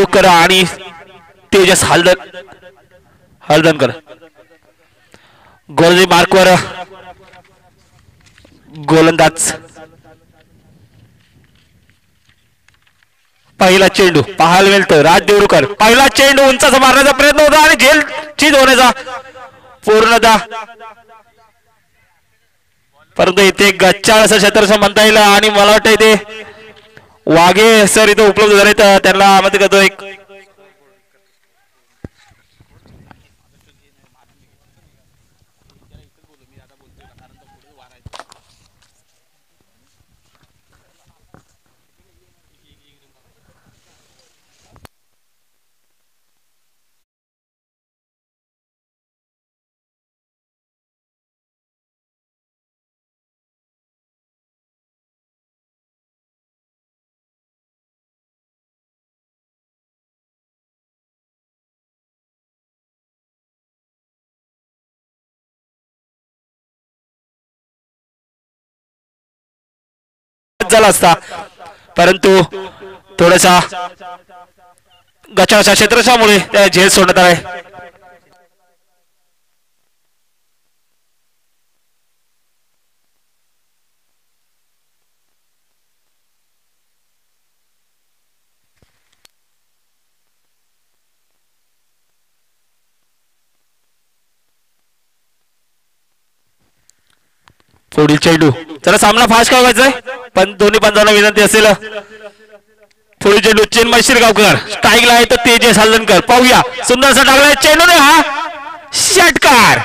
करा आणि तेजस हलदनकर गोलंदाजी मार्कवर गोलंदाज पहिला चेंडू पाहायला मिळतं राज देवरुकर पहिला चेंडू उंचाचा मारण्याचा प्रयत्न होता आणि झेल चीज होण्याचा पूर्णतः परंतु इथे गच्चाळ असं क्षेत्र म्हणता येईल आणि मला वाटतं इथे वाघे सर इथे उपलब्ध झाले तर त्यांना मध्ये करतो एक झाला असता परंतु थोडासा गच्चाच्या क्षेत्राच्यामुळे त्या झेल सोडण्यात आलाय पुढील चेंडू जरा सामना फास्ट व्हायचा पण दोन्ही पंचांना विनंती असेल पुढील चेंडू चिन्मय शिरगावकर स्ट्राईकला आहे तर तेजस हलदनकर पाहूया सुंदरसा टाकलाय चेंडू ने हा षटकार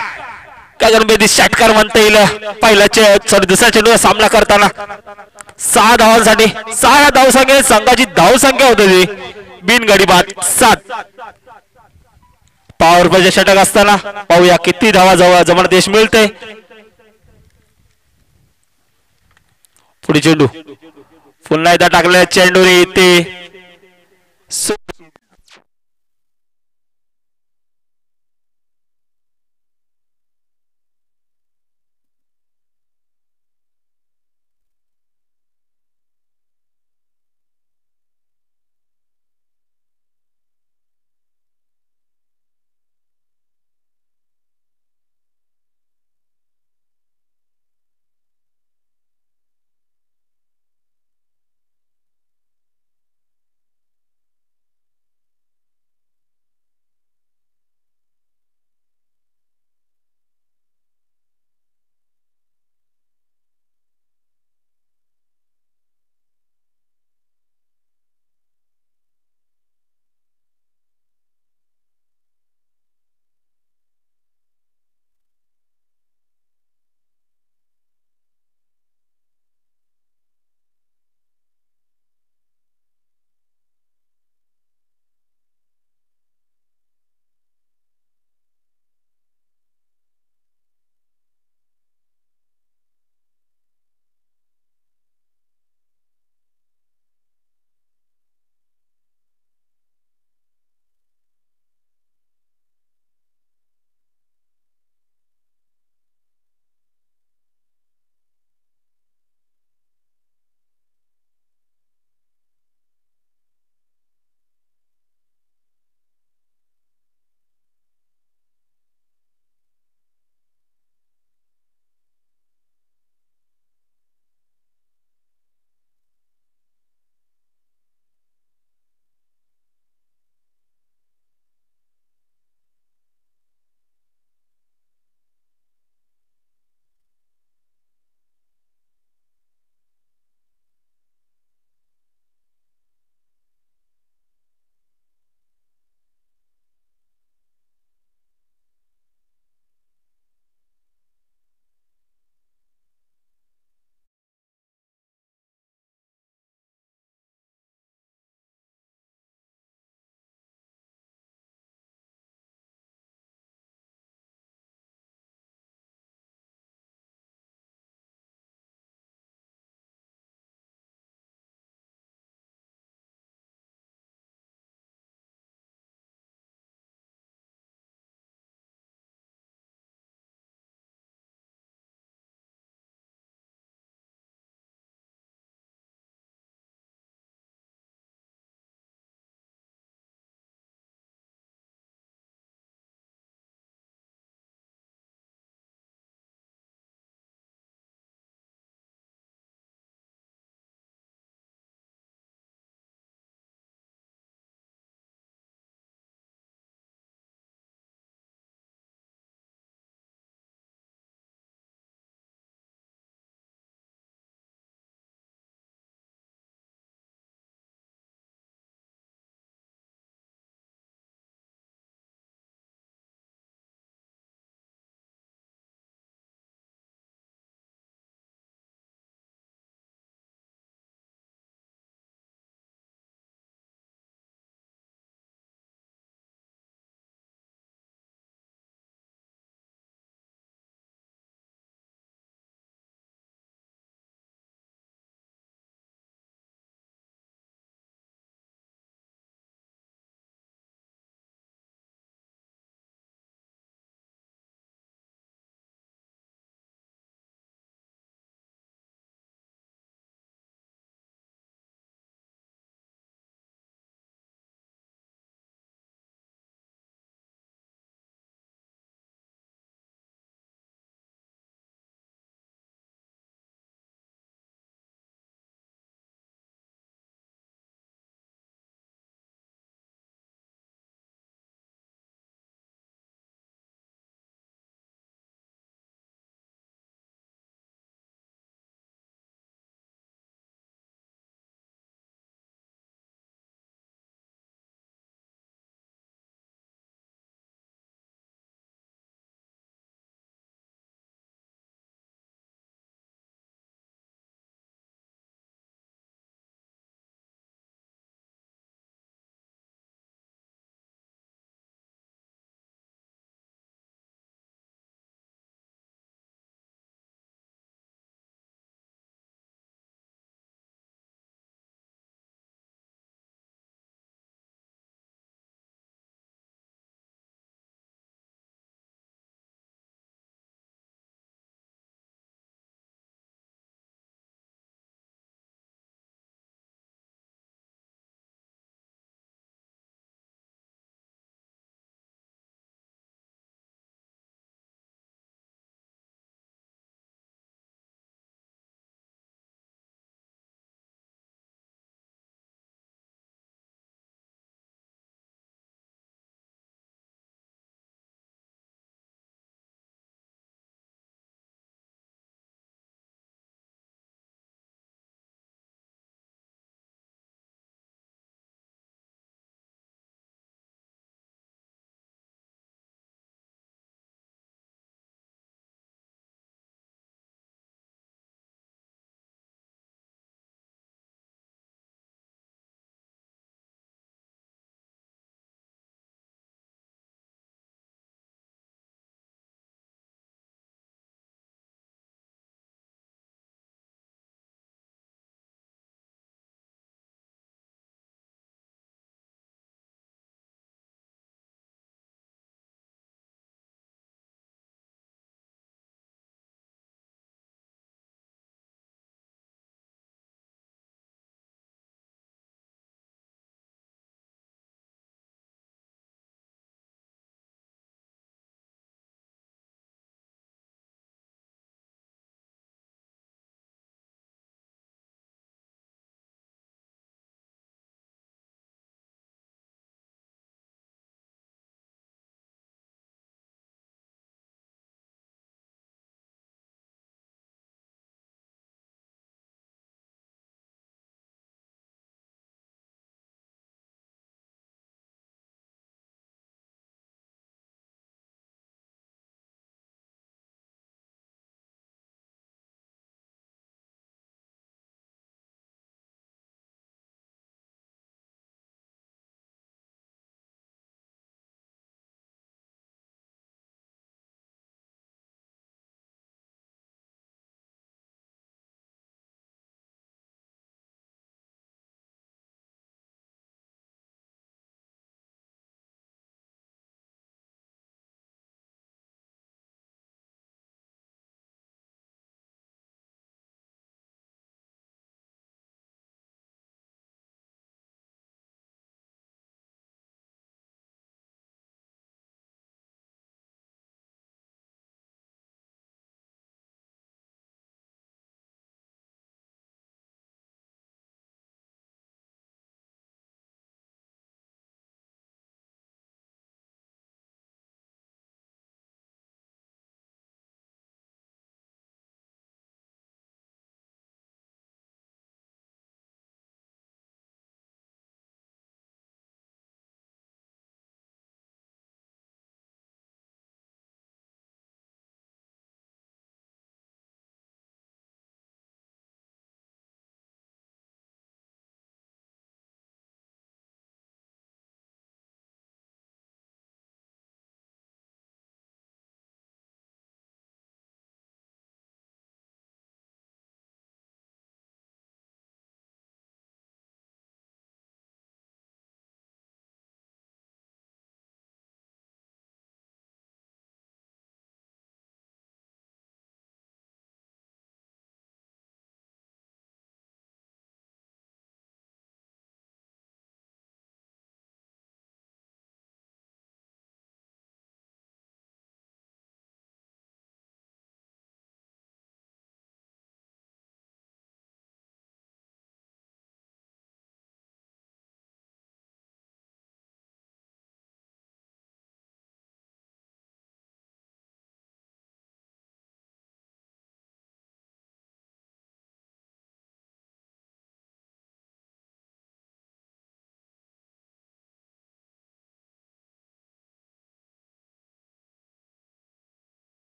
गगनभेदी षटकार म्हणता येईल पहिला दुसऱ्या चेंडूचा सामना करताना 6 धावांसाठी 6 धावसंख्या संघाची धावसंख्या होती बिनगडी बाद 7 पॉवर प्लेचे षटक असताना पाहूया किती धावा जमणार देश मिळते पुढे चेंडू पुन्हा एकदा टाकले चेंडू रे इथे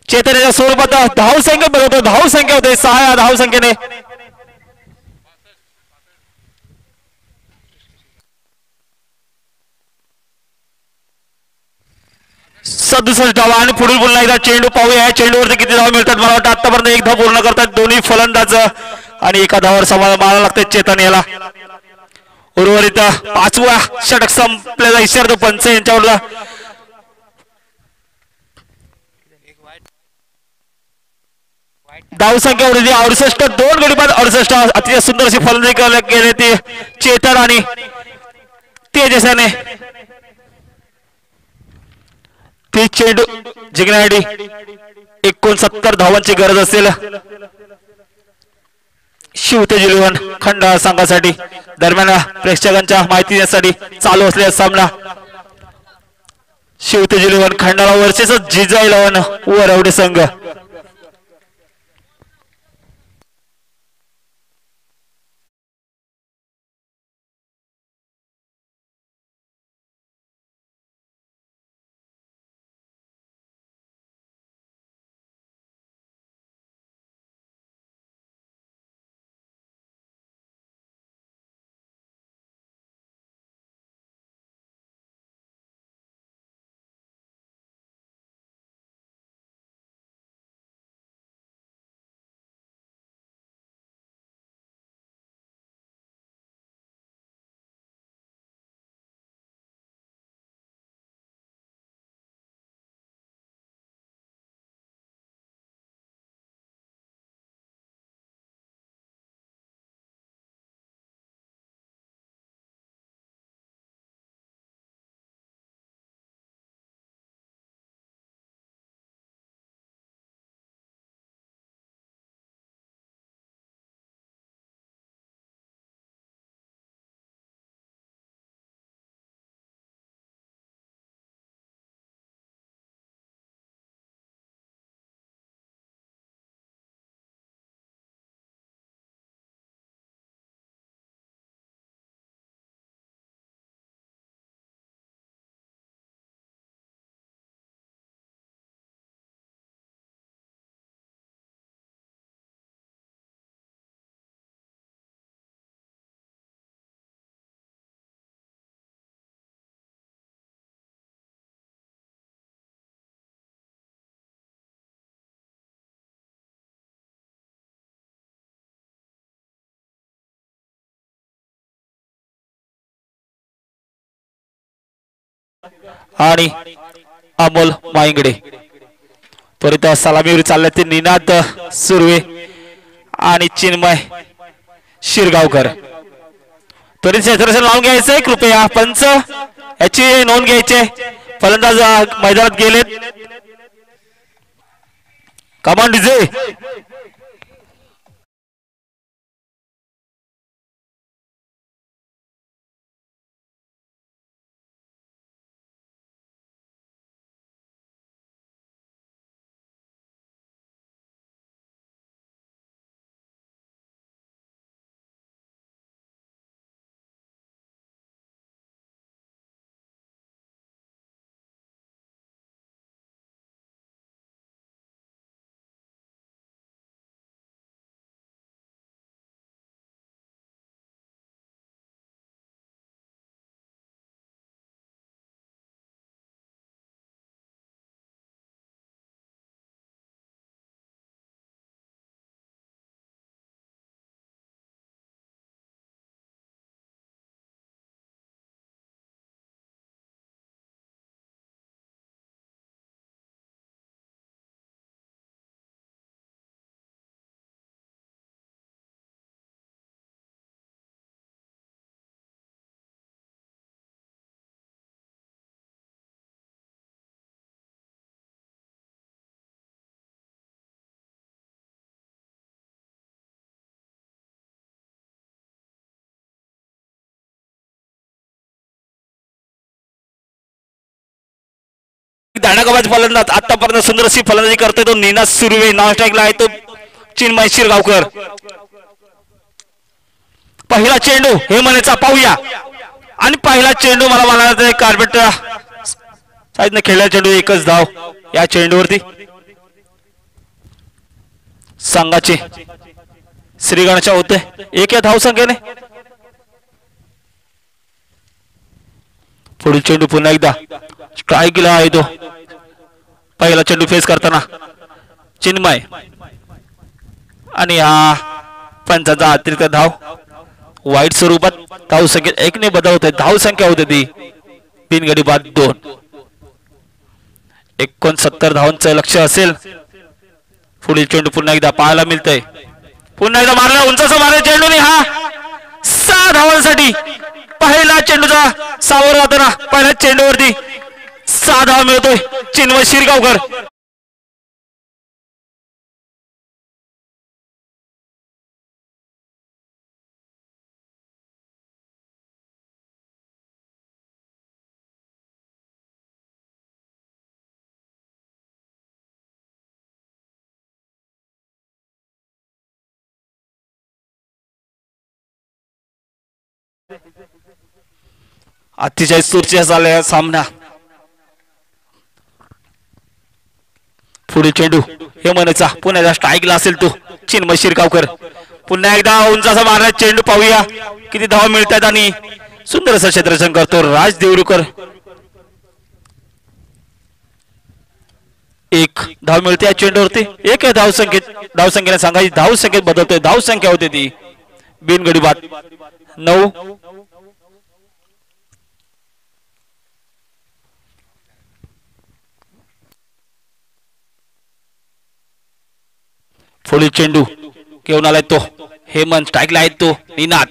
चेतनाच्या स्वरूपात धाव संख्या बघतो, धाव संख्या होते 6 धाव संख्येने. 67 धावा आणि पुढील पुन्हा एकदा चेंडू पाहूया. चेंडूवरती किती धावा मिळतात. मला वाटतं आतापर्यंत एक धाव पूर्ण करतात दोन्ही फलंदाज आणि एका धावावर समाधान मानावं लागते चेतन याला. उर्वरित 5वा षटक संपलेला इशारा तो पंच यांच्यावर. धाव संख्या वृद्धी 68, 2 गडी बाद 68. अतिशय सुंदर अशी फलंदाजी केली ती चेतन आणि तेजसाने. ती चेंडू जिंकण्यासाठी 69 धावांची गरज असेल शिवतेज 11 खंडाळा संघासाठी. दरम्यान प्रेक्षकांच्या माहिती देण्यासाठी चालू असलेला सामना शिवतेज 11 खंडाळा वर्सेस जिजा 11 वरवडे संघ. आणि अमोल माईंगडे त्वरित सलामीवर चालले ते निनाद सुर्वे आणि चिन्मय शिरगावकर. त्वरित क्षेत्ररक्षण लावून घ्यायचंय कृपया. पंच याची नोंद घ्यायची. फलंदाज मैदानात गेलेत. कमान डीजे. दांडागाबाज फलंदाज आतापर्यंत सुंदर अशी फलंदाजी करतोय तो निनाद सुर्वे. नॉन स्ट्राईकला आहे तो चिन्मय शिरगावकर. पहिला चेंडू हे मनेचा पाहूया. आणि पहिला चेंडू मला म्हणाला कार्पेट साईडने खेळला चेंडू, एकच धाव या चेंडूवरती. संघाचे श्रीगणेशा होते एक या धाव संख्येने. पुढील चेंडू पुन्हा एकदा स्ट्राईकला आहे तो. पहिला चेंडू फेस करताना चिन्मय आणि हा पंचांचा अतिरिक्त धाव. वाईट स्वरूपात धाव संख्येत 1 ने बदल होते. धाव संख्या होती ती बिनगडी बाद 2. 69 धावांचं लक्ष असेल. पुढील चेंडू पुन्हा एकदा पाहायला मिळतंय. पुन्हा एकदा मारला उंचाचा मारला चेंडूने हा 6 धावांसाठी. पहिला चेंडूचा सावर जाताना पहिल्या चेंडूवरती 6 धावा मिळतोय चिन्मय शिरगावकर. अतिशय चुरशीचा झाला सामना. पुढे चेंडू हे म्हणायचा पुन्हा एकदा स्ट्राईकला असेल तो चिन्मय शिरगावकर. पुन्हा एकदा उंचाचा मारला चेंडू. पाहूया किती धावा मिळतात आणि सुंदर असं क्षेत्ररक्षण करतो राज देवरुकर. 1 धाव मिळते या चेंडूवरती. 1 धावसंख्येने सांगायची धाव संख्येत बदलतोय. धाव संख्या होते ती बिनगडी बाद 9. पुढील चेंडू घेऊन आलाय तो हेमंत. स्ट्राईकला आहे तो निनाद.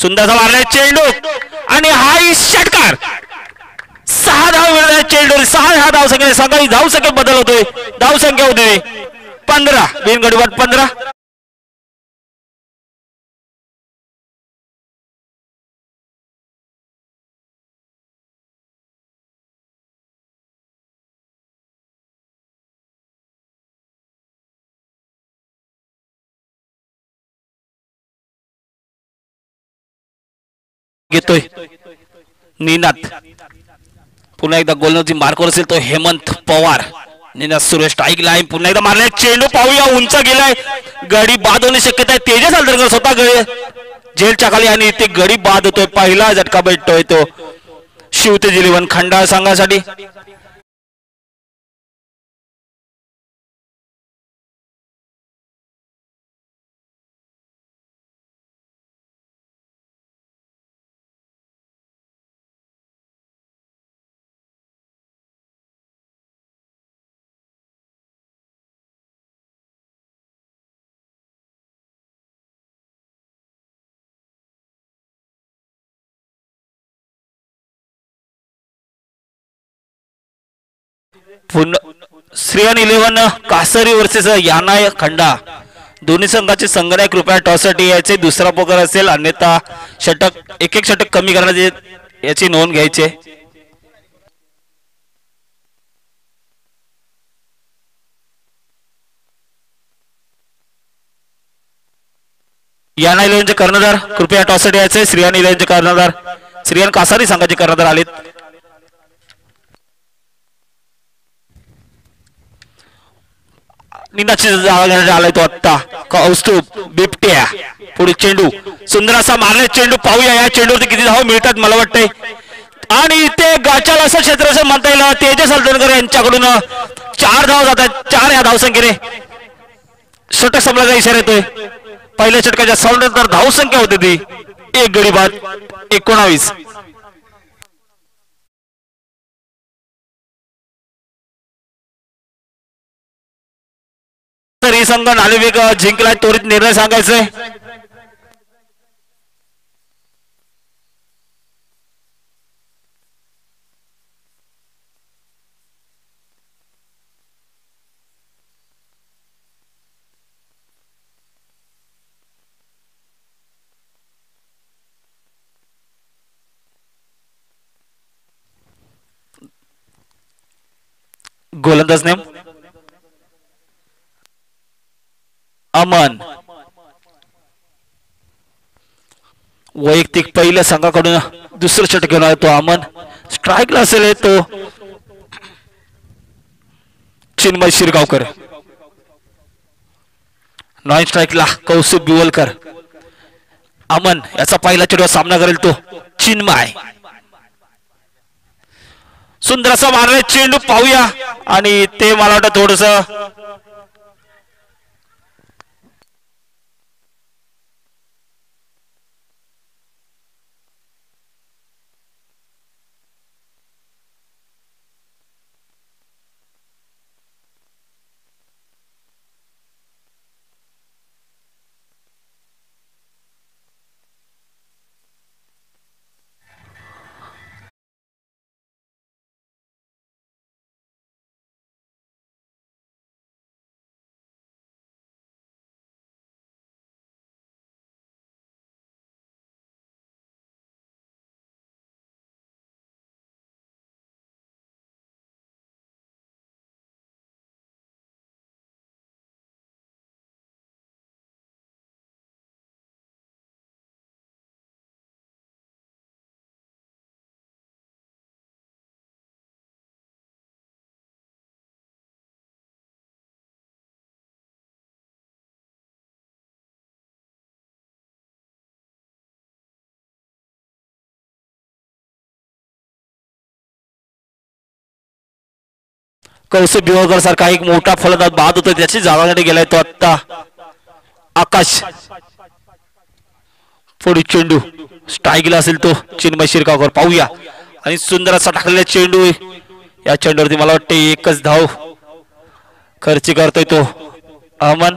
सुंदरसा मारलाय चेंडू आणि हाही षटकार. 6 धाव मिळतात चेंडू. 6 ह्या धाव संख्येने सांगायची धाव संख्येत बदल होतोय. धाव संख्या होते 15 बिनगडी बाद 15. घेतोय निनाद. पुन्हा एकदा गोलंदाजी मार्कवर असेल तो हेमंत पवार. Ninad Suresh strike line. पुन्हा एकदा मारलाय चेंडू. पाहूया उंच गेलाय. गडी बाद होण्याची शक्यता आहे. तेजस हलदरकर स्वतः झेलच्या खाली आणि ते गडी बाद होतोय. पहिला झटका भेटतोय तो शिवतेज 11 खंडाळा संघासाठी. श्रीयान 11 कासरी वर्सेस याना खंडा. दोन्ही संघाचे संघनायक कृपया टॉससाठी यायचे. दुसरा पोकर असेल अन्यथा षटक 1-1 षटक कमी करण्याचे याची नोंद घ्यायची. याना 11चे कर्णधार कृपया टॉससाठी यायचे. श्रीयान 11चे कर्णधार श्रीयान कासारी संघाचे कर्णधार आलेत. निनादची जागा घेण्यात आलाय तो आत्ता कौस्तुभ बिबट्या. पुढे चेंडू सुंदर असा मारले चेंडू. पाहूया या चेंडूवरती किती धाव मिळतात मला वाटतंय. आणि ते गाचाल असं क्षेत्ररक्षण म्हणता येईल. तेजस हलदरकर यांच्याकडून 4 धाव जातात. 4 या धावसंख्येने षटक संपल्याचा इशारा येतोय. पहिल्या षटकाच्या साऊंड नंतर धावसंख्या होती ती 1 गडी बाद 19. तरी संघ नाणेफेक जिंकलाय. त्वरित निर्णय सांगायचंय. गोलंदाज नेम अमन. वैयक्तिक पहिल्या संघाकडून दुसरं षटक घेऊन आला तो अमन. स्ट्राईकला असेल तो चिन्मय शिरगावकर. नॉन स्ट्राईकला कौस्तुभ बिवलकर. अमन याचा पहिला चेंडू सामना करेल तो चिन्मय. सुंदर असा मारलाय चेंडू पाहूया आणि ते मला वाटतं थोडस कौस्तुभ बिवलकर सारखा एक मोठा फलंदाज बाद होतो त्याची जागासाठी गेलाय तो आता आकाश. पुढे चेंडू स्ट्राईकला असेल तो चिन्मय शिरगावकर पाहूया आणि सुंदर असा टाकलेला चेंडू. या चेंडूवरती मला वाटते एकच धाव खर्ची करतोय तो अमन.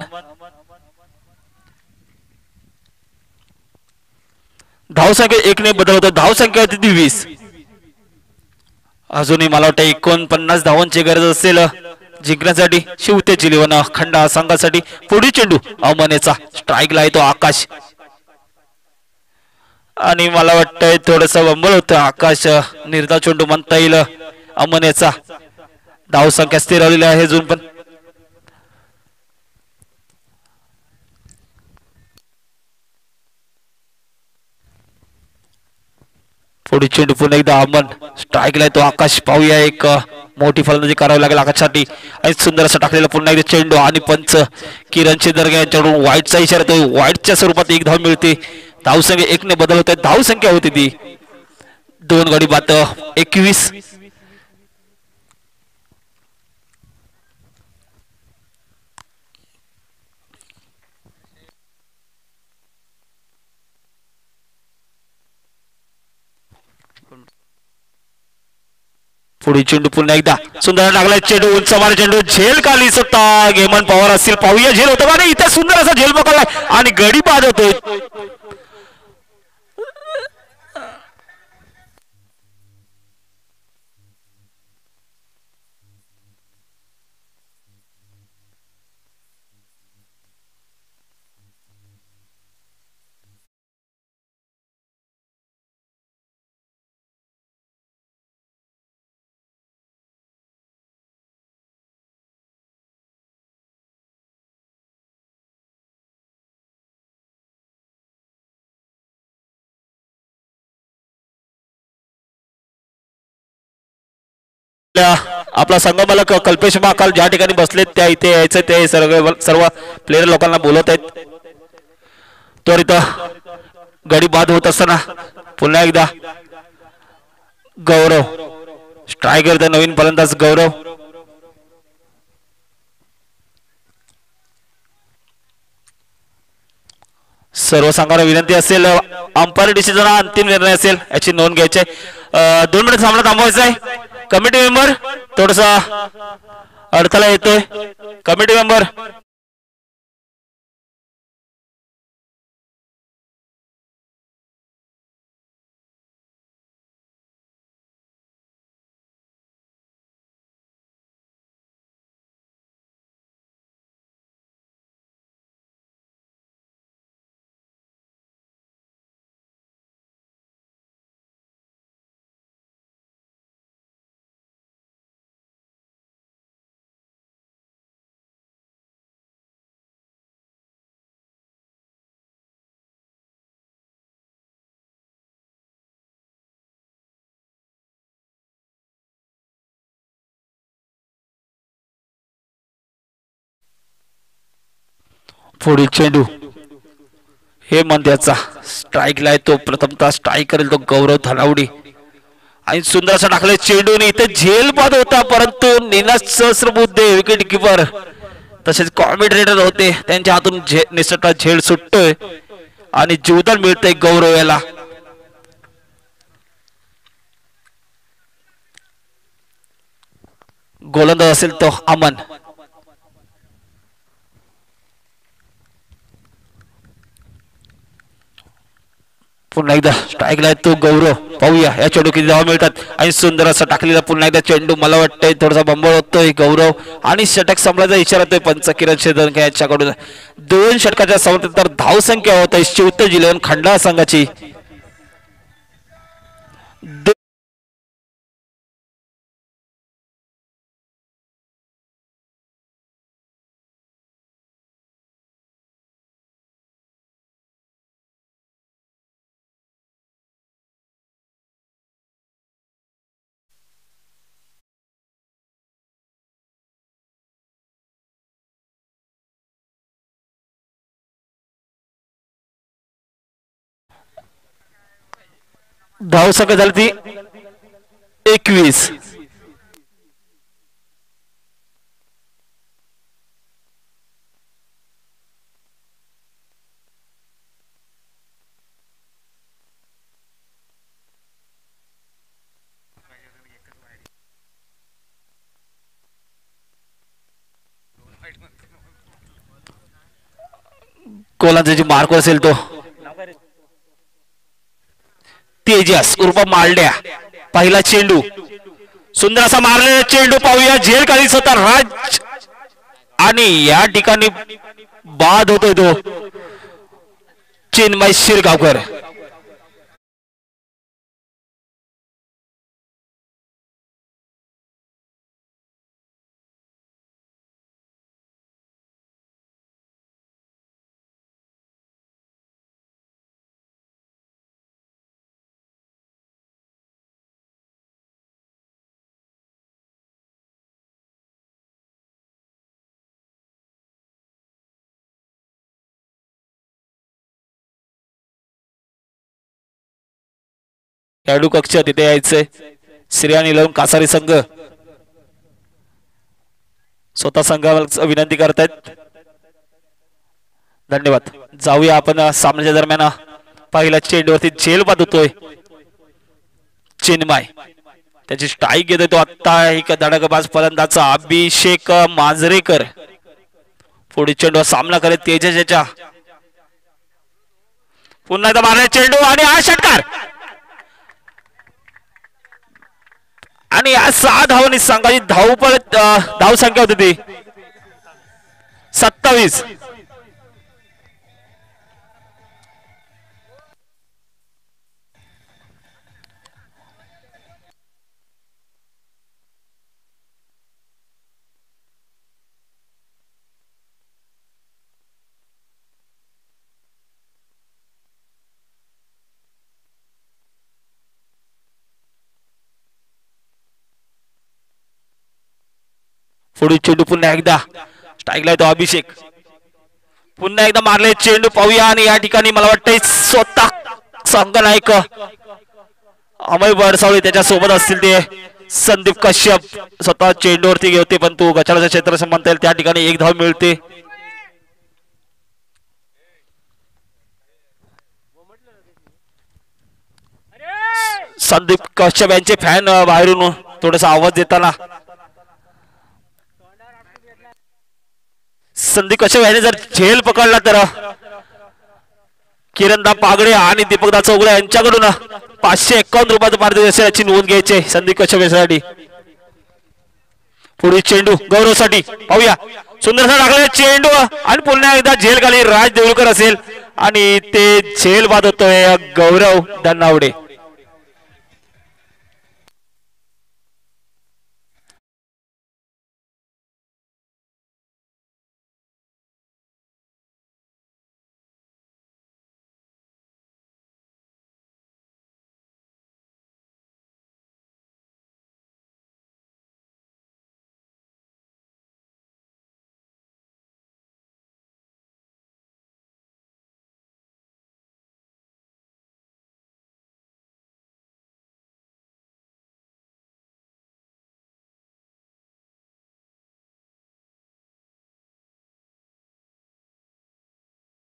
धावसंख्या 1 बदल होतो. धावसंख्या होती 20. अजूनही मला वाटतं 49 धावांची गरज असेल जिंकण्यासाठी शिवते जिल्हा खंडा संघासाठी. पुढील चेंडू अमनेचा स्ट्राईकला येतो आकाश आणि मला वाटतंय थोडस बंबळ होतं. आकाश निर्धाव चेंडू म्हणता येईल अमनेचा. धावसंख्या स्थिरवलेली आहे अजून पण. पुढे चेंडू पुन्हा एकदा अमन स्ट्राईकला येतो आकाश. पाहूया एक मोठी फलंदाजी करावी लागेल आकाशसाठी आणि सुंदर असं टाकलेला पुन्हा एकदा चेंडू आणि पंच किरण चंद्रगे यांच्याकडून वाईटचा इशारा तो वाईटच्या स्वरूपात एक धाव मिळते. धावसंख्या 1 बदल होत आहे. धावसंख्या होती ती 2 गडी बाद 21. पुढे चेंडू पुन्हा एकदा सुंदर टाकलाय चेंडू उंच मार चेंडू झेल खाली सत्ता गेमन पवार असतील पाहूया. झेल होतं का नाही इथे सुंदर असा झेल पकडलाय आणि गडी बाद होतोय. आपला संघ मला कल्पेश महाकाल ज्या ठिकाणी बसलेत त्या इथे यायचं ते सर्व प्लेयर लोकांना बोलत आहेत. तर इथं गडी बाद होत असताना पुन्हा एकदा गौरव स्ट्रायकर नवीन फलंदाज गौरव. सर्व संघाला विनंती असेल अंपायर डिसिजन अंतिम निर्णय असेल याची नोंद घ्यायची आहे. 2 मिनिट सामना थांबवायचा आहे. कमिटी मेंबर थोडासा अडथळा येतोय. कमिटी मेंबर पुढील चेंडू हे मंद्याचा स्ट्राईकला तो प्रथमतः स्ट्राईक करेल तो गौरव धनावडी आणि सुंदर असा टाकले चेंडूने इथे झेल बाद होता परंतु नीनाज सहस्रबुद्धे विकेट किपर तसेच कॉमेंटेटर होते त्यांच्या हातून निसटता झेल सुटतोय आणि जीवदान मिळतंय गौरव याला. गोलंदाज असेल तो अमन. पुन्हा एकदा स्ट्राईकला तो गौरव पाहूया या चेंडू किती धावा मिळतात आणि सुंदर असा टाकलेला पुन्हा एकदा चेंडू मला वाटतंय थोडासा बंबळ होतोय गौरव आणि षटक संपल्याचा इशारा देतोय पंच किरण शेदनकर यांच्याकडून. 2 षटकाच्या समर्थनानंतर धावसंख्या होत आहे शिवतेज 11 खंडाळा संघाची. धावसंख्या झाली ती 21. गोलंदाजी मार्क असेल तो तेजस उर्फ मालड्या. पहिला चेंडू सुंदर असा मारलेला चेंडू पाहूया झेल खाली होता राज आणि या ठिकाणी बाद होतोय तो चिन्मय शिरगावकर. खेळाडू कक्ष तिथे यायचंय. श्रेया निलम कासारी संघ स्वतः संघाला विनंती करतायत. धन्यवाद. जाऊया आपण सामन्याच्या दरम्यान पहिल्या चेंडूवरती झेल बाद होतोय चिन्मय. त्याची स्ट्राईक घेतोय तो आत्ता एक धडकबाज फलंदाचा अभिषेक मांजरेकर. पुढे चेंडू सामना करत तेजस याच्या पुन्हा एकदा मारला चेंडू आणि हा षटकार आणि या 6 धावांनी संघाची धाव संख्या होती ती 27. पुढे चेंडू पुन्हा एकदा स्ट्राईकला तो अभिषेक. पुन्हा एकदा मारले चेंडू पाहूया आणि या ठिकाणी मला वाटतंय स्वतः संघनायक अमय बडसावळे त्याच्या सोबत असतील ते संदीप कश्यप स्वतः चेंडूवरती घेते पण तो गचाळाच्या क्षेत्र म्हणता येईल त्या ठिकाणी 1 धाव मिळते. संदीप कश्यप यांचे फॅन बाहेरून थोडासा आवाज देताना संदीप कश्यप याने जर झेल पकडला तर किरणदा पागडे आणि दीपकदा चौगुले यांच्याकडून 551 रुपयाचं पारितोषिक नोंद घ्यायचे संदीप कश्यप यासाठी. पुढे चेंडू गौरवसाठी पाहूया सुंदरसा टाकलेला चेंडू आणि पुन्हा एकदा झेल खाली राज देऊळकर असेल आणि ते झेल बाद होतोय गौरव धनावडे.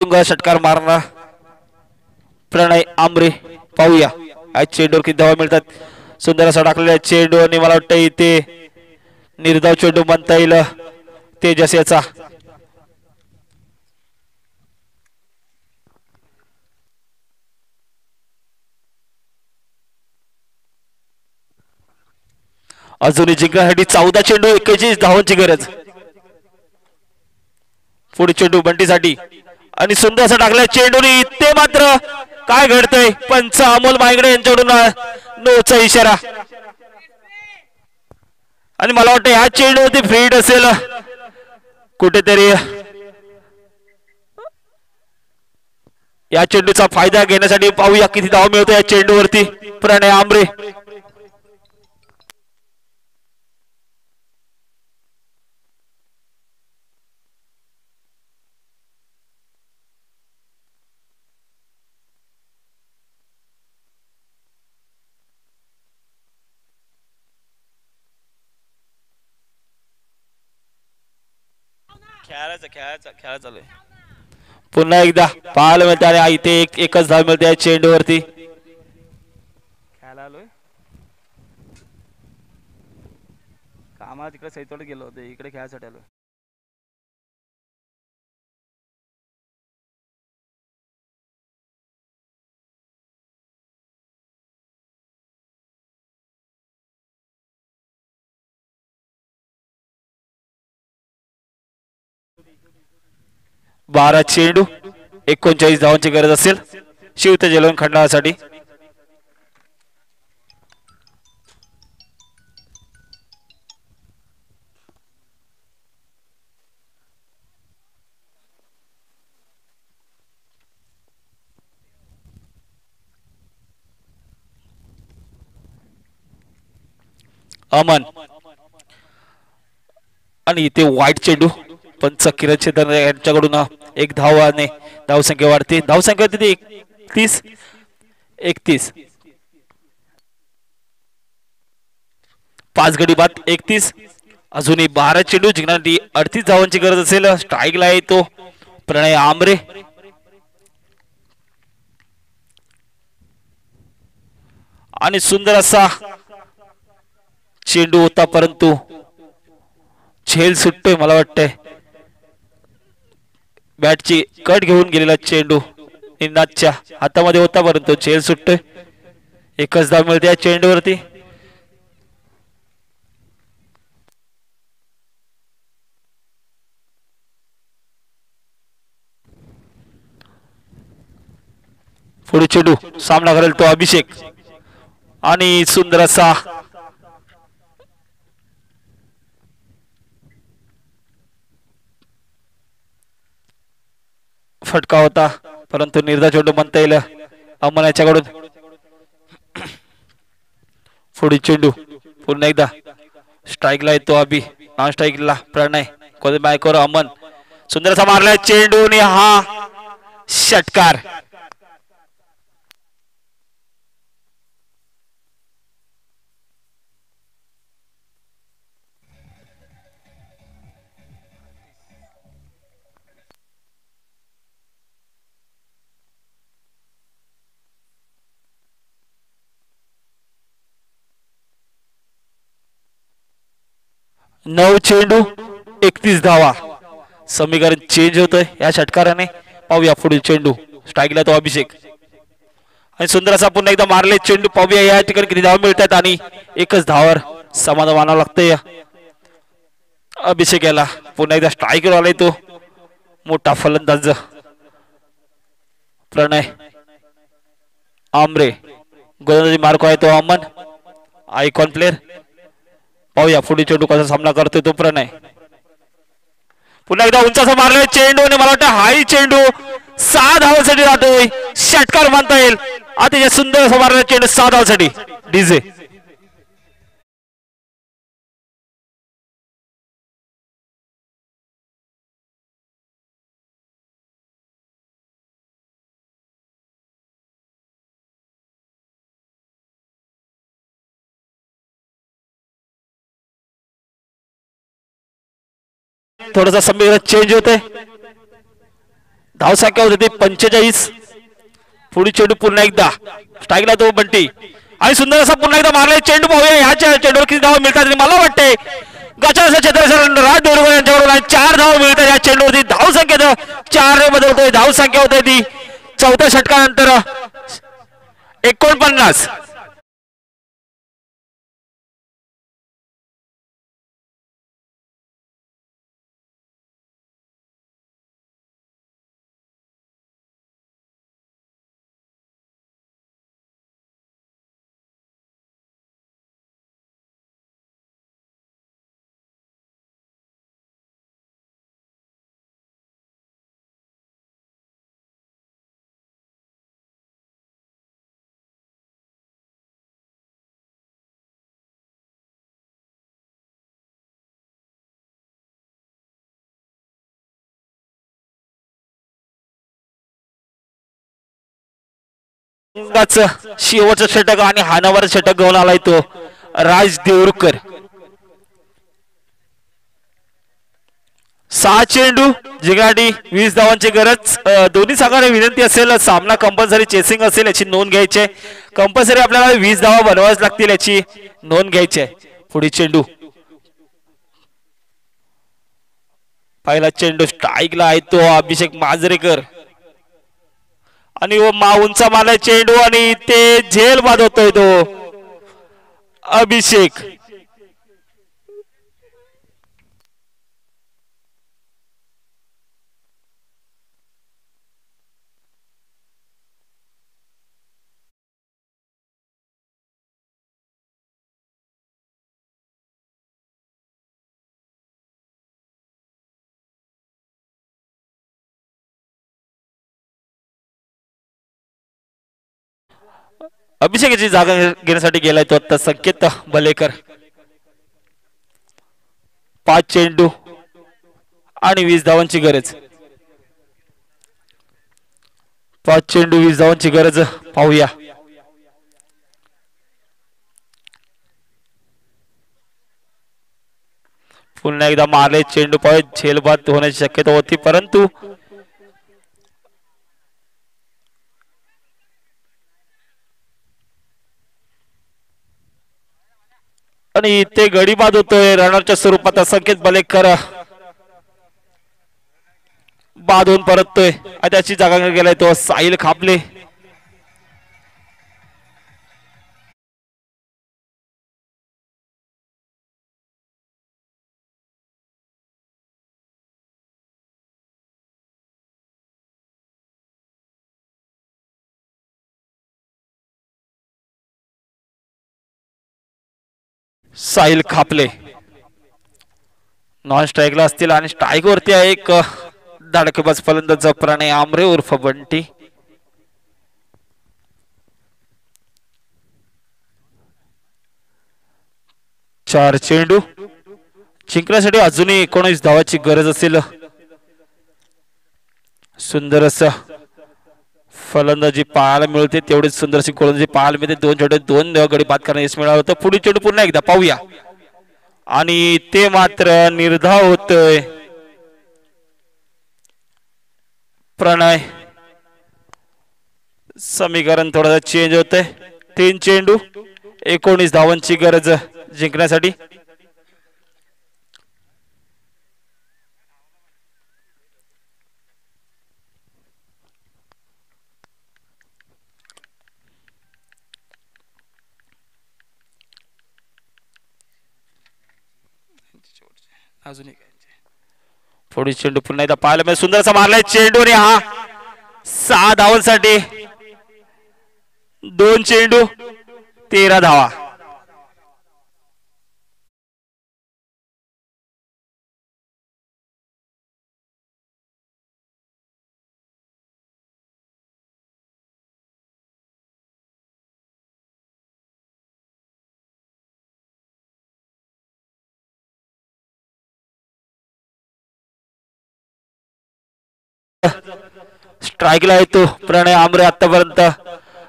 षटकार मारणार प्रणय आमरे. पाहूया आज चेंडूवर किती धावा मिळतात. सुंदर असा टाकलेला चेंडू आणि मला वाटतं इथे निर्धाव चेंडू म्हणता येईल तेजस याचा. अजूनही जिंकण्यासाठी 14 चेंडू 41 धावांची गरज. पुढे चेंडू बंटीसाठी आणि सुंदर असा टाकलाय चेंडूने. इथे मात्र काय घडतंय. पंच अमोल मायगडे यांच्याकडून नोचा इशारा आणि मला वाटतं ह्या चेंडूवरती फ्रीड असेल कुठेतरी. या चेंडूचा फायदा घेण्यासाठी पाहूया किती धाव मिळतो या चेंडूवरती. प्रणय आमरे खेळायचा चालू आहे. पुन्हा एकदा पाहायला मिळते आणि इथे एकच धाव मिळते या चेंडूवरती. खेळायला आलोय कामाला तिकडे सैतोड गेलो होतो इकडे खेळायसाठी आलोय. 12 चेंडू 39 धावांची गरज असेल शिवते जलवण खंडाळासाठी. अमन आणि इथे वाईट चेंडू पंच किरण चेतन यांच्याकडून एक धावाने धावसंख्या वाढते. धावसंख्या तिथे 31 5 गडी बाद 31. अजूनही 12 चेंडू जिंकण्यासाठी 38 धावांची गरज असेल. स्ट्राईकला येतो प्रणय आमरे आणि सुंदर असा चेंडू होता परंतु झेल सुटतोय. मला वाटतंय बॅटची कट घेऊन गेलेला चेंडू निनादच्या हातामध्ये होता परंतु झेल सुटतोय. एकच धाव मिळते या चेंडूवरती. पुढे चेंडू सामना करेल तो अभिषेक आणि सुंदर असा फटका होता परंतु निर्धाव चेंडू म्हणता येईल अमन याच्याकडून. पुढे चेंडू पुन्हा एकदा स्ट्राईकला येतो अभि. नॉन स्ट्राईकला प्रणय बायकोर अमन. सुंदर असा मारलाय चेंडू आणि हा षटकार. नऊ चेंडू 31 धावा. समीकरण चेंज होतोय या षटकाराने. पाहूया पुढील चेंडू स्ट्राईकला तो अभिषेक आणि सुंदर असा पुन्हा एकदा मारले चेंडू. पाहूया या ठिकाणी किती धावा मिळतात आणि एकच धावावर समाधान मानावं लागतंय अभिषेक याला. पुन्हा एकदा स्ट्राईकवर आलाय तो मोठा फलंदाज प्रणय आमरे. गोलंदाजी मार्क आहे तो अमन आयकॉन प्लेअर. पाहूया पुढे चेंडू कसा सामना करतोय तो प्रणय. पुन्हा एकदा उंचाचा मारलाय चेंडू आणि मला वाटतं हाही चेंडू 6 धावांसाठी जातोय. षटकार म्हणता येईल. अतिशय सुंदर असा मारलाय चेंडू 6 धावांसाठी. डीजे थोडासा समीकरण चेंज होतंय. धाव संख्या होती 45. पुढील चेंडू पुन्हा एकदा स्ट्राईकला तो बंटी आणि सुंदर असा पुन्हा एकदा मारले चेंडू. पाहूया ह्या चेंडूवर किती धाव मिळतात मला वाटते गचा छत्रसर राज देवरुख यांच्याकडून 4 धाव मिळतात या चेंडूवरती. धाव संख्या 4 ने बदलतोय. धाव संख्या होते ती 4थ्या षटकानंतर 49. शेवटचं षटक आणि हानावर षटक घेऊन आलाय तो राज देवरुखकर. 6 चेंडू जिंकण्यासाठी 20 धावांची गरज. दोन्ही संघाने विनंती असेल सामना कंपल्सरी चेसिंग असेल याची नोंद घ्यायची आहे. कंपल्सरी आपल्याला 20 धावा बनवाव्याच लागतील याची नोंद घ्यायची आहे. पुढील चेंडू पहिला चेंडू स्ट्राईकला आहे तो अभिषेक मांजरेकर आणि उंचा मारला चेंडू आणि ते झेल बाद होतोय तो अभिषेक. अभिषेकाची जागा घेण्यासाठी गेलाय तो आता संकेत बलेकर. 5 चेंडू आणि 20 धावांची गरज. 5 चेंडू 20 धावांची गरज. पाहूया पुन्हा एकदा मारले चेंडू. पाहूया झेलबाद होण्याची शक्यता होती परंतु आणि ते गडी बाद होतोय. रनरच्या स्वरूपात संकेत बलेकर बाद होऊन परततोय. त्याची जागा गेलाय तो साहिल खापले. साहिल खापले नॉन स्ट्राईकला असतील आणि स्ट्राईक वरती आहे एक धडकेबाज फलंदाज प्रणय आमरे उर्फ बंटी. चार चेंडू जिंकण्यासाठी अजूनही 19 धावाची गरज असेल. सुंदर असं फलंदाजी पाहायला मिळते तेवढीच सुंदरशी गोलंदाजी पाहायला मिळते. 2 चेंडू 2 गडी बाद करण्यास यश मिळालं होतं. पुढील चेंडू पुन्हा एकदा पाहूया आणि ते मात्र निर्धाव होतोय. प्रणय समीकरण थोडं चेंज होतंय. 3 चेंडू 19 धावांची गरज जिंकण्यासाठी. पुढील चेंडू पुन्हा एकदा पाहायला मिळेल. सुंदरसा मारलाय चेंडू आणि हा 6 धावांसाठी 2 चेंडू 13 धावा. स्ट्राईकला येतो प्रणय आमरे. आतापर्यंत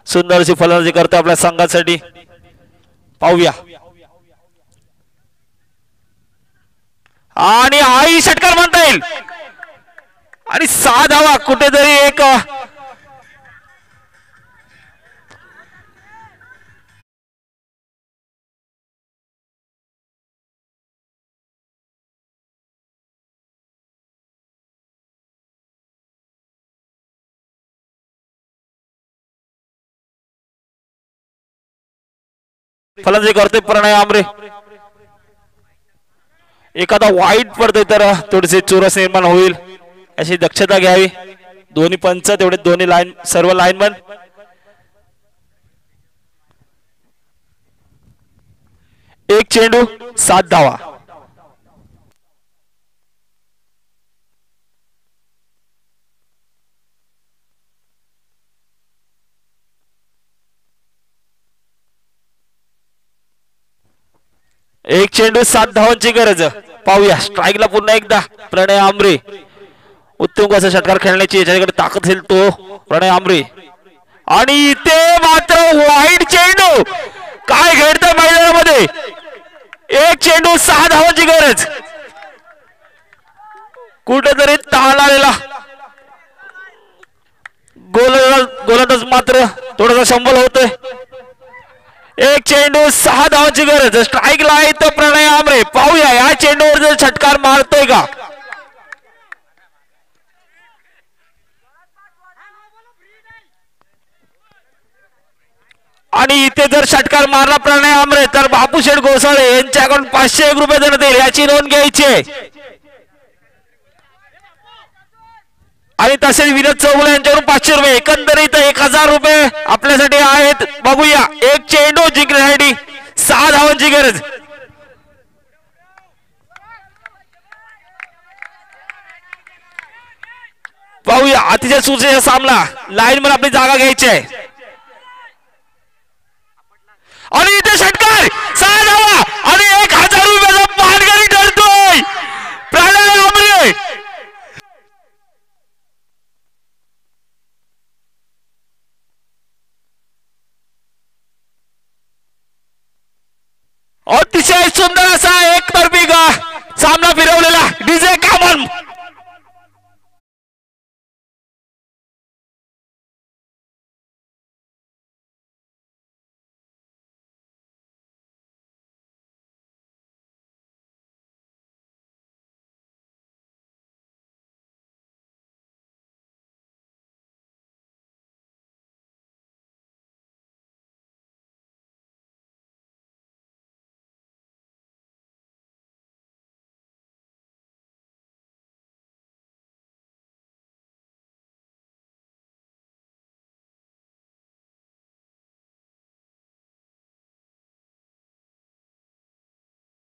सुंदरशी फलंदाजी करतो आपल्या संघासाठी. पाहूया आणि हाही षटकार म्हणता येईल आणि 6 धावा कुठेतरी एक फलंदाजी करतोय प्रणय आमरे. एखादा वाईट पडतोय तर थोडेसे चुरस निर्माण होईल अशी दक्षता घ्यावी. दोन्ही पंच तेवढे दोन्ही लाईन सर्व लाईनमन. एक चेंडू 7 धावा. एक चेंडू 7 धावांची गरज. पाहूया स्ट्राईकला पुन्हा एकदा प्रणय आमरे. उत्तम असा षटकार खेळण्याची याच्याकडे ताकद असेल तो प्रणय आमरे. आणि इथे मात्र वाईट चेंडू. काय घडतं मैदानामध्ये. एक चेंडू 6 धावांची गरज. कुठेतरी ताण आलेला गोलंदाज मात्र थोडासा शंभल होतोय. एक चेंडू 6 धावांची गरज. स्ट्राईकला आहे तो प्रणय आमरे. पाहूया या चेंडूवर जर षटकार मारतोय का. आणि इथे जर षटकार मारला प्रणय आमरे तर बापूशेठ गोसाळे यांच्याकडून 501 रुपये देण्यात येईल याची नोंद घ्यायची. आणि तसेच विनोद चौगुले यांच्याकडून 500 रुपये. एकंदरीत 1000 रुपये आपल्यासाठी आहेत. बघूया एक चेंडू जिंकण्यासाठी 6 धावांची गरज. पाहूया अतिशय सुरेख सामना. लाईन वर आपली जागा घ्यायची आहे. आणि इथे षटकार 6 धावा आणि 1000 रुपयाचा पानगडी ठरतोय प्रणय आमरे. अतिशय सुंदर असा